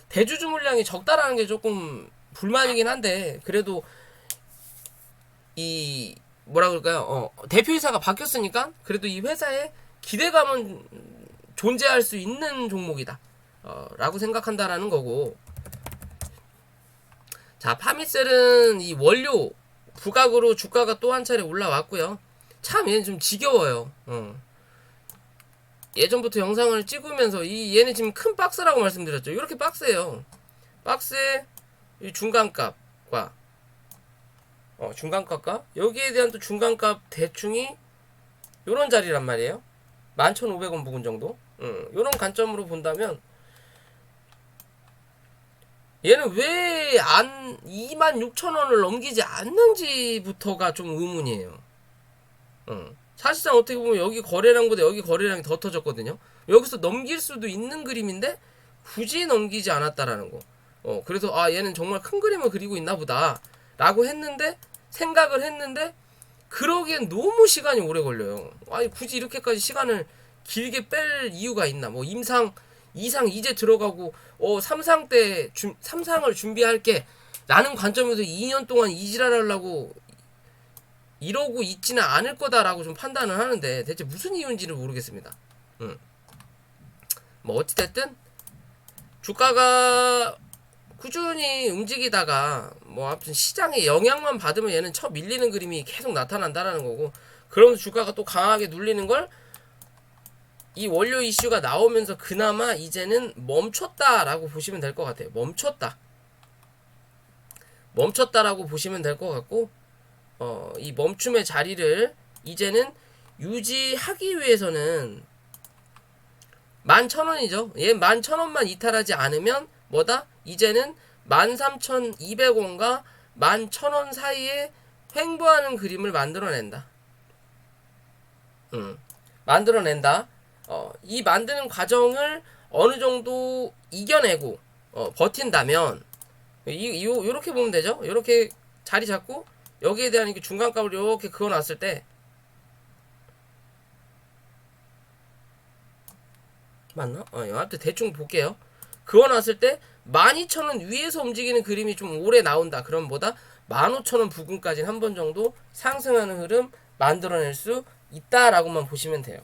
대주주 물량이 적다라는 게 조금 불만이긴 한데, 그래도 이 뭐라 그럴까요? 대표이사가 바뀌었으니까 그래도 이 회사에 기대감은 존재할 수 있는 종목이다 라고 생각한다라는 거고. 자, 파미셀은 이 원료 부각으로 주가가 또 한 차례 올라왔고요. 참 얘는 좀 지겨워요. 예전부터 영상을 찍으면서 얘는 지금 큰 박스라고 말씀드렸죠. 이렇게 박스예요. 박스에 이 중간값과 중간값과 여기에 대한 또 중간값 대충이 요런 자리란 말이에요. 11,500원 부근 정도. 요런 관점으로 본다면 얘는 왜 안 26,000원을 넘기지 않는지부터가 좀 의문이에요. 사실상 어떻게 보면 여기 거래량보다 여기 거래량이 더 터졌거든요. 여기서 넘길 수도 있는 그림인데 굳이 넘기지 않았다라는 거. 그래서 얘는 정말 큰 그림을 그리고 있나 보다 라고 했는데, 생각을 했는데, 그러기엔 너무 시간이 오래 걸려요. 아니 굳이 이렇게까지 시간을 길게 뺄 이유가 있나. 뭐 이상 이제 들어가고 3상 때 3상을 준비할게 라는 관점에서 2년 동안 이지랄 하려고 이러고 있지는 않을 거다라고 좀 판단을 하는데, 대체 무슨 이유인지는 모르겠습니다. 뭐 어찌됐든 주가가 꾸준히 움직이다가 뭐 아무튼 시장의 영향만 받으면 얘는 쳐 밀리는 그림이 계속 나타난다라는 거고, 그러면서 주가가 또 강하게 눌리는 걸 이 원료 이슈가 나오면서 그나마 이제는 멈췄다라고 보시면 될 것 같아요. 멈췄다라고 보시면 될 것 같고, 이 멈춤의 자리를 이제는 유지하기 위해서는 11,000원이죠. 얘 11,000원만 이탈하지 않으면 뭐다? 이제는 13,200원과 11,000원 사이에 횡보하는 그림을 만들어낸다. 만들어낸다. 이 만드는 과정을 어느 정도 이겨내고 버틴다면 요렇게 보면 되죠. 요렇게 자리 잡고 여기에 대한 이렇게 중간값을 이렇게 그어놨을 때, 맞나? 여하튼 대충 볼게요. 그어놨을 때 12,000원 위에서 움직이는 그림이 좀 오래 나온다. 그럼 뭐다? 15,000원 부근까지 한 번 정도 상승하는 흐름 만들어낼 수 있다라고만 보시면 돼요.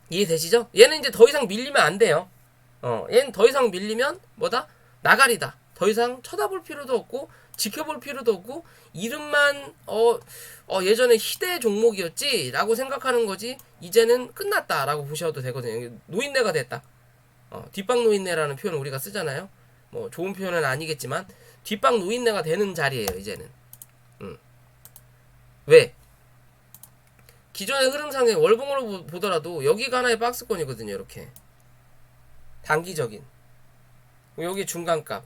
이해되시죠? 얘는 이제 더 이상 밀리면 안 돼요. 얘는 더 이상 밀리면 뭐다? 나가리다. 더 이상 쳐다볼 필요도 없고 지켜볼 필요도 없고, 이름만 예전에 희대 종목이었지 라고 생각하는 거지, 이제는 끝났다 라고 보셔도 되거든요. 노인네가 됐다. 뒷방 노인네라는 표현을 우리가 쓰잖아요. 뭐 좋은 표현은 아니겠지만 뒷방 노인네가 되는 자리예요 이제는. 왜? 기존의 흐름상의 월봉으로 보더라도 여기가 하나의 박스권이거든요. 이렇게 단기적인 여기 중간값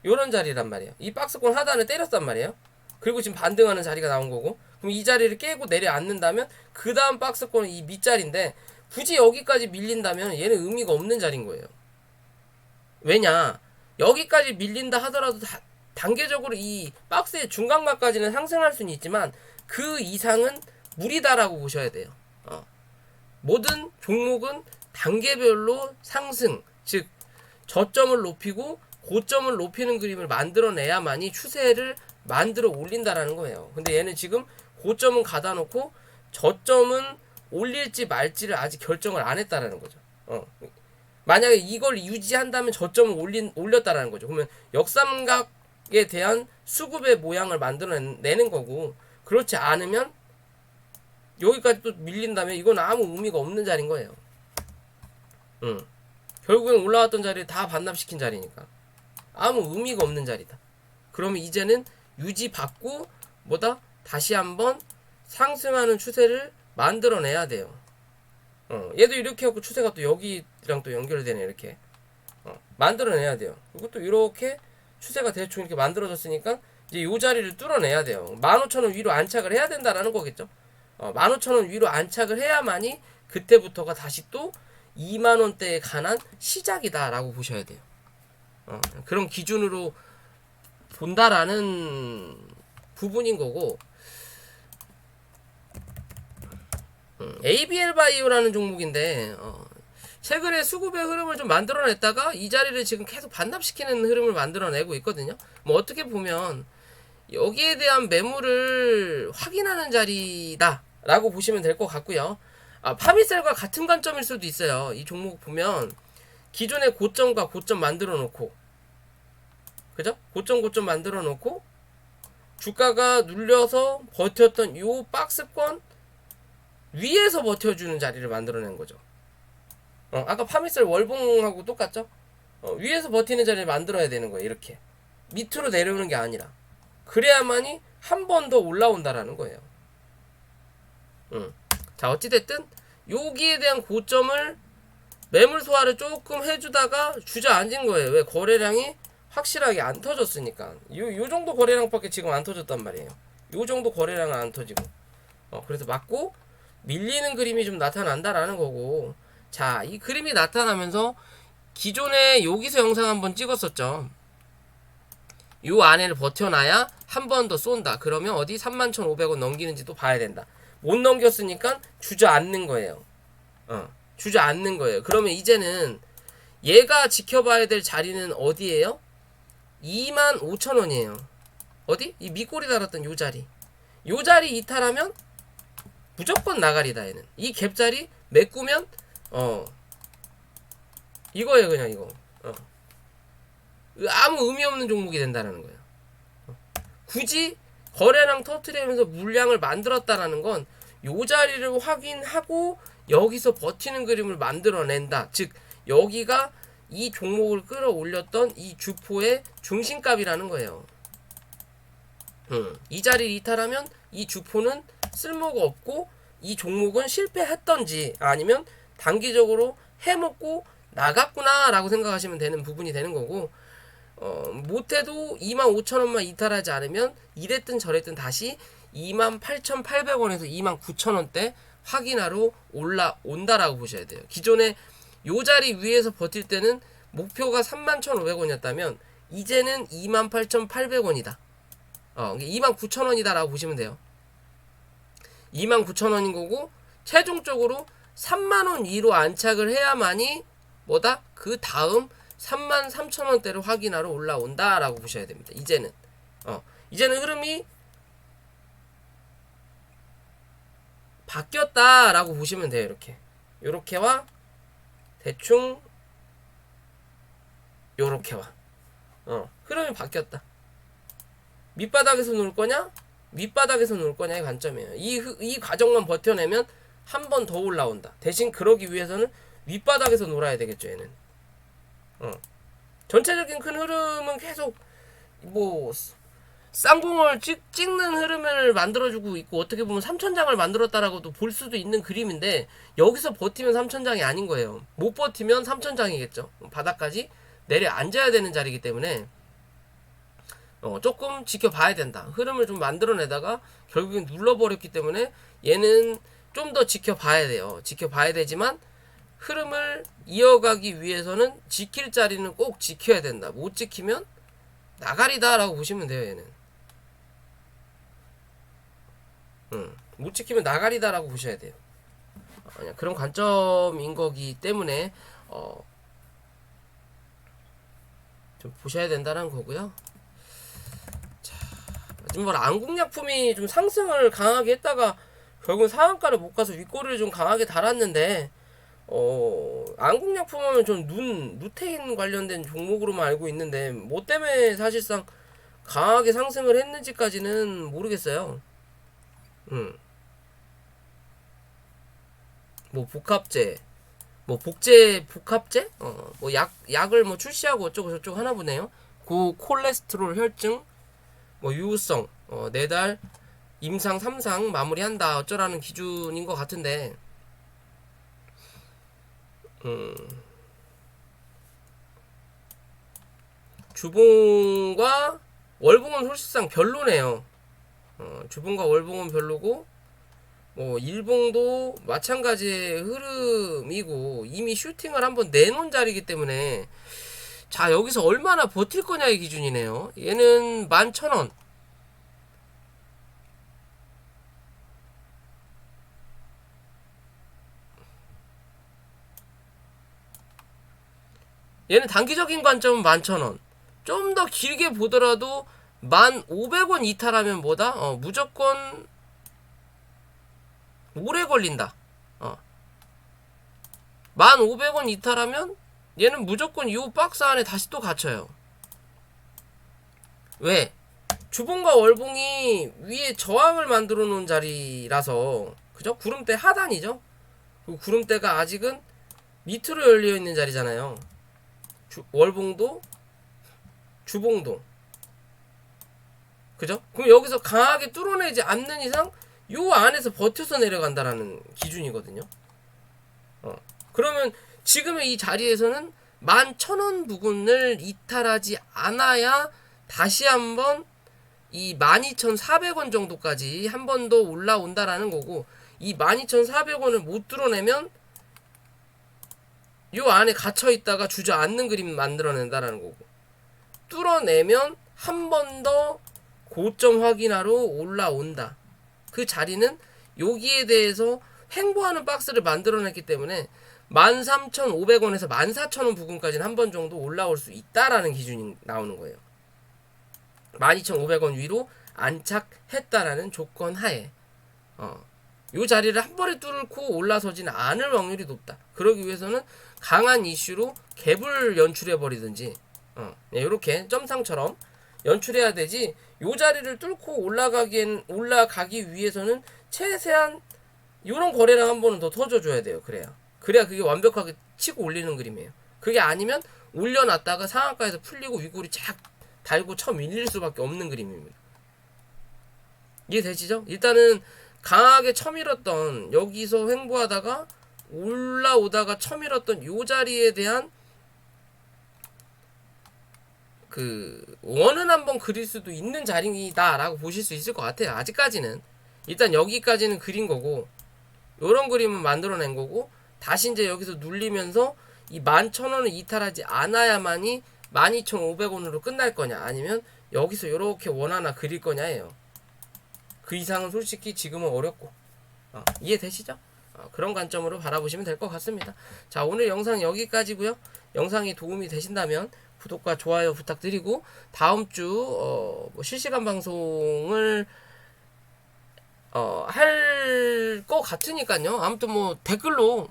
요런 자리란 말이에요. 이 박스권 하단을 때렸단 말이에요. 그리고 지금 반등하는 자리가 나온 거고, 그럼 이 자리를 깨고 내려앉는다면 그 다음 박스권은 이 밑자리인데, 굳이 여기까지 밀린다면 얘는 의미가 없는 자리인 거예요. 왜냐, 여기까지 밀린다 하더라도 단계적으로 이 박스의 중간값까지는 상승할 수는 있지만 그 이상은 무리다라고 보셔야 돼요. 모든 종목은 단계별로 상승, 즉 저점을 높이고 고점을 높이는 그림을 만들어내야만이 추세를 만들어 올린다라는 거예요. 근데 얘는 지금 고점은 가다 놓고 저점은 올릴지 말지를 아직 결정을 안 했다라는 거죠. 만약에 이걸 유지한다면 저점을 올렸다라는 거죠. 그러면 역삼각에 대한 수급의 모양을 만들어내는 거고, 그렇지 않으면 여기까지 또 밀린다면 이건 아무 의미가 없는 자리인 거예요. 결국엔 올라왔던 자리를 다 반납시킨 자리니까 아무 의미가 없는 자리다. 그러면 이제는 유지받고 뭐다? 다시 한번 상승하는 추세를 만들어내야 돼요. 얘도 이렇게 하고 추세가 또 여기랑 또 연결되네. 이렇게 만들어내야 돼요. 그리고 또 이렇게 추세가 대충 이렇게 만들어졌으니까 이제 요 자리를 뚫어내야 돼요. 15,000원 위로 안착을 해야 된다라는 거겠죠. 15,000원 위로 안착을 해야만이 그때부터가 다시 또 2만원대에 관한 시작이다라고 보셔야 돼요. 그런 기준으로 본다라는 부분인 거고, ABL 바이오라는 종목인데 최근에 수급의 흐름을 좀 만들어냈다가 이 자리를 지금 계속 반납시키는 흐름을 만들어내고 있거든요. 뭐 어떻게 보면 여기에 대한 매물을 확인하는 자리다라고 보시면 될 것 같고요. 파미셀과 같은 관점일 수도 있어요. 이 종목 보면 기존의 고점과 고점 만들어 놓고, 그죠? 고점 만들어 놓고 주가가 눌려서 버텼던 요 박스권 위에서 버텨주는 자리를 만들어낸 거죠. 아까 파미셀 월봉하고 똑같죠? 위에서 버티는 자리를 만들어야 되는 거예요. 이렇게 밑으로 내려오는 게 아니라, 그래야만이 한 번 더 올라온다라는 거예요. 자, 어찌됐든 여기에 대한 고점을 매물 소화를 조금 해주다가 주저앉은 거예요. 왜? 거래량이 확실하게 안 터졌으니까. 요 정도 거래량밖에 지금 안 터졌단 말이에요. 요 정도 거래량은 안 터지고, 그래서 맞고 밀리는 그림이 좀 나타난다라는 거고. 자, 이 그림이 나타나면서 기존에 여기서 영상 한번 찍었었죠. 요 안에를 버텨놔야 한 번 더 쏜다. 그러면 어디 31,500원 넘기는지 또 봐야 된다. 못 넘겼으니까 주저앉는 거예요. 주저앉는 거예요. 그러면 이제는 얘가 지켜봐야 될 자리는 어디예요? 25,000원이에요. 어디? 이 밑꼬리 달았던 요 자리. 요 자리 이탈하면 무조건 나가리다. 얘는 이 갭자리 메꾸면 이거예요. 그냥 이거 아무 의미 없는 종목이 된다는 거예요. 굳이 거래량 터트리면서 물량을 만들었다라는 건 요 자리를 확인하고 여기서 버티는 그림을 만들어낸다. 즉 여기가 이 종목을 끌어올렸던 이 주포의 중심값이라는 거예요. 이 자리를 이탈하면 이 주포는 쓸모가 없고 이 종목은 실패했던지 아니면 단기적으로 해먹고 나갔구나 라고 생각하시면 되는 부분이 되는 거고, 못해도 25,000원만 이탈하지 않으면 이랬든 저랬든 다시 28,800원에서 29,000원대 확인하러 올라온다라고 보셔야 돼요. 기존에 요 자리 위에서 버틸 때는 목표가 31,500원이었다면 이제는 28,800원이다. 29,000원이다 라고 보시면 돼요. 29,000원인 거고, 최종적으로 3만원 위로 안착을 해야만이 뭐다? 그 다음 33,000원대를 확인하러 올라온다 라고 보셔야 됩니다. 이제는 흐름이 바뀌었다 라고 보시면 돼요. 요렇게와 대충 요렇게와 흐름이 바뀌었다. 밑바닥에서 놀 거냐? 윗바닥에서 놀 거냐의 관점이에요. 이 과정만 버텨내면 한 번 더 올라온다. 대신 그러기 위해서는 윗바닥에서 놀아야 되겠죠. 얘는 전체적인 큰 흐름은 계속 뭐 쌍봉을 찍는 흐름을 만들어주고 있고, 어떻게 보면 3천장을 만들었다라고도 볼 수도 있는 그림인데, 여기서 버티면 3천장이 아닌 거예요. 못 버티면 3천장이겠죠. 바닥까지 내려앉아야 되는 자리이기 때문에 조금 지켜봐야 된다. 흐름을 좀 만들어내다가 결국엔 눌러버렸기 때문에 얘는 좀 더 지켜봐야 돼요. 지켜봐야 되지만 흐름을 이어가기 위해서는 지킬 자리는 꼭 지켜야 된다. 못 지키면 나가리다 라고 보시면 돼요. 얘는 못 지키면 나가리다 라고 보셔야 돼요. 그런 관점인 거기 때문에 좀 보셔야 된다는 거고요. 자, 마지막으로 안국약품이 좀 상승을 강하게 했다가 결국은 상한가를 못 가서 윗꼬리를 좀 강하게 달았는데, 안국약품 하면 좀 루테인 관련된 종목으로만 알고 있는데, 뭐 때문에 사실상 강하게 상승을 했는지까지는 모르겠어요. 뭐 복합제, 뭐 복합제, 뭐 약을 뭐 출시하고 어쩌고 저쩌고 하나 보네요. 콜레스테롤 혈증, 뭐 유후성, 4달 임상 3상 마무리한다 어쩌라는 기준인 것 같은데, 주봉과 월봉은 솔직상 별로네요. 주봉과 월봉은 별로고 뭐 일봉도 마찬가지의 흐름이고 이미 슈팅을 한번 내놓은 자리이기 때문에 자 여기서 얼마나 버틸 거냐의 기준이네요. 얘는 11,000원. 얘는 단기적인 관점은 11,000원. 좀 더 길게 보더라도 1,500원 이탈하면 뭐다? 무조건 오래 걸린다. 1,500원 이탈하면 얘는 무조건 이 박스 안에 다시 또 갇혀요. 왜? 주봉과 월봉이 위에 저항을 만들어 놓은 자리라서 그죠? 구름대 하단이죠? 그 구름대가 아직은 밑으로 열려 있는 자리잖아요. 월봉도 주봉도 그죠? 그럼 여기서 강하게 뚫어내지 않는 이상 요 안에서 버텨서 내려간다라는 기준이거든요. 그러면 지금의 이 자리에서는 11,000원 부근을 이탈하지 않아야 다시 한번 이 12,400원 정도까지 한 번 더 올라온다라는 거고, 이 12,400원을 못 뚫어내면 요 안에 갇혀 있다가 주저앉는 그림 만들어낸다라는 거고, 뚫어내면 한 번 더 고점 확인하러 올라온다. 그 자리는 여기에 대해서 횡보하는 박스를 만들어냈기 때문에 13,500원에서 14,000원 부근까지는 한 번 정도 올라올 수 있다라는 기준이 나오는 거예요. 12,500원 위로 안착했다라는 조건 하에 이 자리를 한 번에 뚫고 올라서지는 않을 확률이 높다. 그러기 위해서는 강한 이슈로 갭을 연출해버리든지 이렇게 점상처럼 연출해야 되지, 이 자리를 뚫고 올라가기 위해서는 최대한 이런 거래량 한 번은 더 터져줘야 돼요. 그래야 그게 완벽하게 치고 올리는 그림이에요. 그게 아니면 올려놨다가 상한가에서 풀리고 윗골이 쫙 달고 쳐 밀릴 수밖에 없는 그림입니다. 이해되시죠? 일단은 강하게 쳐밀었던, 여기서 횡보하다가 올라오다가 쳐밀었던 요 자리에 대한 그 원은 한번 그릴 수도 있는 자리다 라고 보실 수 있을 것 같아요. 아직까지는 일단 여기까지는 그린 거고, 요런 그림은 만들어낸 거고, 다시 이제 여기서 눌리면서 이 11,000원을 이탈하지 않아야만이 12,500원으로 끝날 거냐, 아니면 여기서 이렇게 원 하나 그릴 거냐예요. 그 이상은 솔직히 지금은 어렵고, 이해되시죠? 그런 관점으로 바라보시면 될 것 같습니다. 자, 오늘 영상 여기까지고요. 영상이 도움이 되신다면 구독과 좋아요 부탁드리고, 다음 주 뭐 실시간 방송을 할 것 같으니까요. 아무튼 뭐 댓글로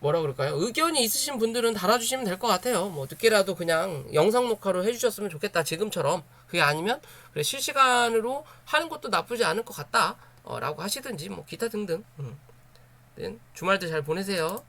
뭐라 그럴까요? 의견이 있으신 분들은 달아주시면 될 것 같아요. 뭐 늦게라도 그냥 영상 녹화로 해주셨으면 좋겠다, 지금처럼. 그게 아니면 그래 실시간으로 하는 것도 나쁘지 않을 것 같다 라고 하시든지 뭐 기타 등등. 주말도 잘 보내세요.